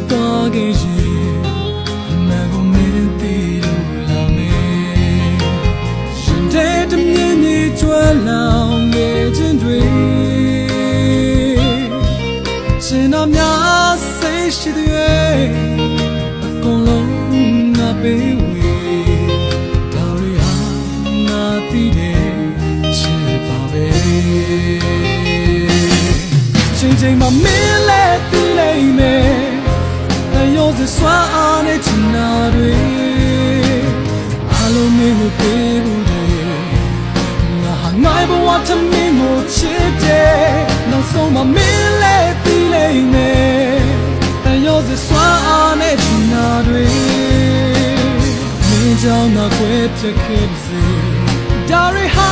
သွားခဲ့ရင်အမှန်ကိုမင်းသိလို့လာမယ်ရှင်တဲ့တမြင်ကြီးကျွမ်းလောင်ခဲ့ခြင်းတွေရှင်တော်များစိတ်ရှိတဲ့အကုန်လုံးငါပေးဝေတော်ရီဟာငါသိတယ်ချစ်ပါပဲချိန်မှာမင်းလည်းသိလိမ့်မယ်တယောစစွာအားနဲ့ချင်တာတွေအလုံးမင်းကိုပေးဖို့တယ်ငါဟာငါ့ဘဝထမင်းကိုချစ်တယ်နောက်ဆုံးမှာမင်းလည်းသိလိမ့်မယ်တယောစစွာအားနဲ့ချင်တာတွေမင်းကြောင့်ငါကွယ်ပြခဲ့စေဒါရီဟာ